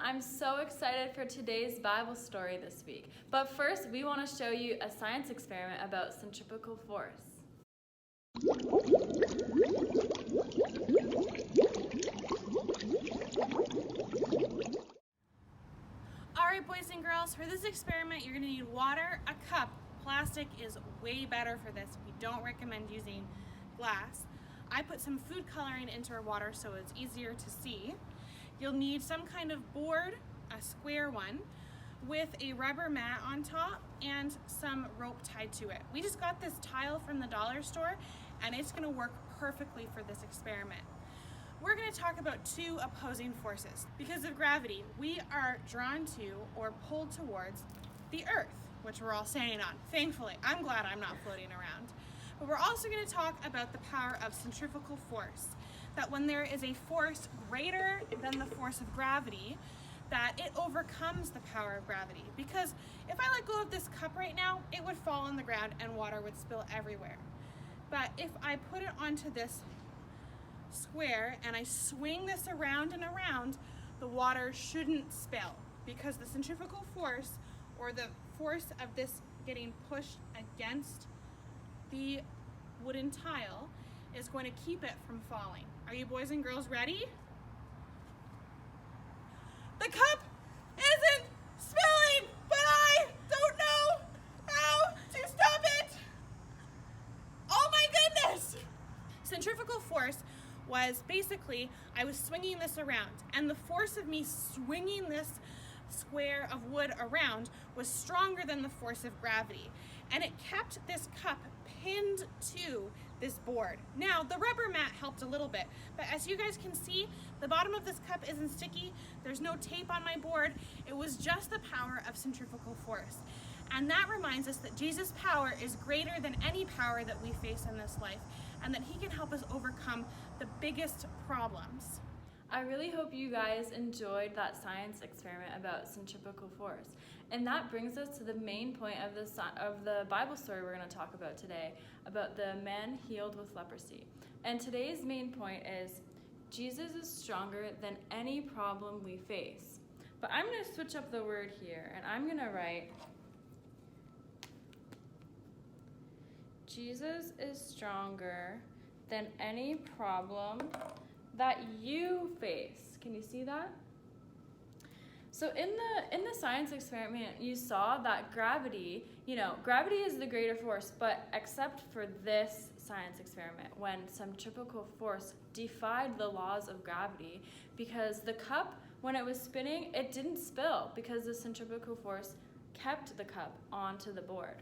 I'm so excited for today's Bible story this week. But first, we want to show you a science experiment about centrifugal force. Alright, boys and girls, for this experiment you're going to need water, a cup. Plastic is way better for this. We don't recommend using glass. I put some food coloring into our water so it's easier to see. You'll need some kind of board, a square one, with a rubber mat on top and some rope tied to it. We just got this tile from the dollar store and it's going to work perfectly for this experiment. We're going to talk about two opposing forces. Because of gravity, we are drawn to or pulled towards the earth, which we're all standing on. Thankfully, I'm glad I'm not floating around. But we're also going to talk about the power of centrifugal force. That when there is a force greater than the force of gravity, that it overcomes the power of gravity. Because if I let go of this cup right now, it would fall on the ground and water would spill everywhere. But if I put it onto this square and I swing this around and around, the water shouldn't spill because the centrifugal force, or the force of this getting pushed against the wooden tile, is going to keep it from falling. Are you boys and girls ready? The cup isn't spilling, but I don't know how to stop it. Oh my goodness! Centrifugal force was basically, I was swinging this around, and the force of me swinging this square of wood around was stronger than the force of gravity, and it kept this cup pinned to this board. Now, the rubber mat helped a little bit, but as you guys can see, the bottom of this cup isn't sticky, there's no tape on my board, it was just the power of centrifugal force. And that reminds us that Jesus' power is greater than any power that we face in this life, and that he can help us overcome the biggest problems. I really hope you guys enjoyed that science experiment about centrifugal force. And that brings us to the main point of the Bible story we're going to talk about today, about the man healed with leprosy. And today's main point is Jesus is stronger than any problem we face. But I'm going to switch up the word here, and I'm going to write Jesus is stronger than any problem that you face. Can you see that? So in the science experiment, you saw that gravity is the greater force, but except for this science experiment, when centrifugal force defied the laws of gravity, because the cup, when it was spinning, it didn't spill because the centrifugal force kept the cup onto the board.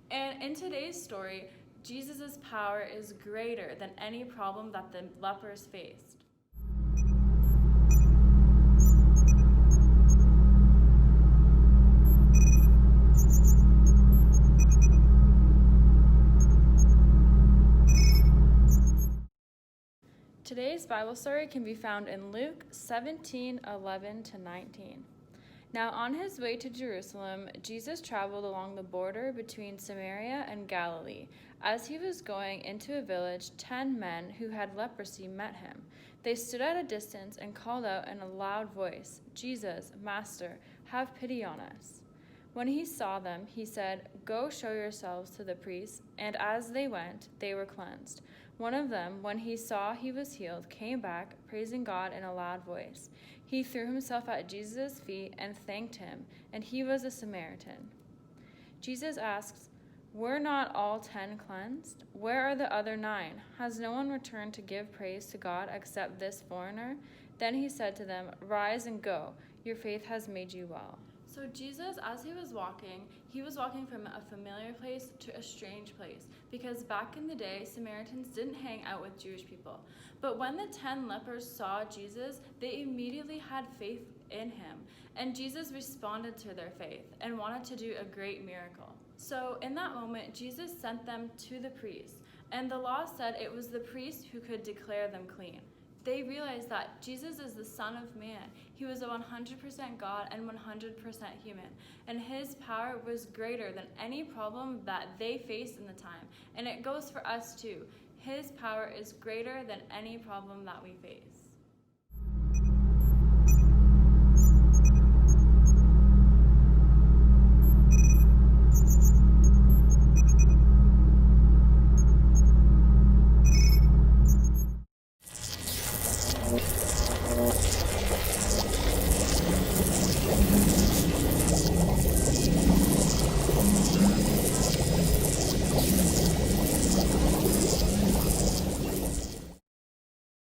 And in today's story, Jesus' power is greater than any problem that the lepers faced. Today's Bible story can be found in Luke 17:11-19. Now on his way to Jerusalem, Jesus traveled along the border between Samaria and Galilee. As he was going into a village, 10 men who had leprosy met him. They stood at a distance and called out in a loud voice, "Jesus, Master, have pity on us." When he saw them, he said, "Go show yourselves to the priests." And as they went, they were cleansed. One of them, when he saw he was healed, came back, praising God in a loud voice. He threw himself at Jesus' feet and thanked him, and he was a Samaritan. Jesus asks, "Were not all 10 cleansed? Where are the other 9? Has no one returned to give praise to God except this foreigner?" Then he said to them, "Rise and go. Your faith has made you well." So Jesus, as he was walking from a familiar place to a strange place, because back in the day, Samaritans didn't hang out with Jewish people. But when the 10 lepers saw Jesus, they immediately had faith in him, and Jesus responded to their faith and wanted to do a great miracle. So in that moment, Jesus sent them to the priest, and the law said it was the priest who could declare them clean. They realized that Jesus is the Son of Man. He was a 100% God and 100% human, and his power was greater than any problem that they faced in the time. And it goes for us too. His power is greater than any problem that we face.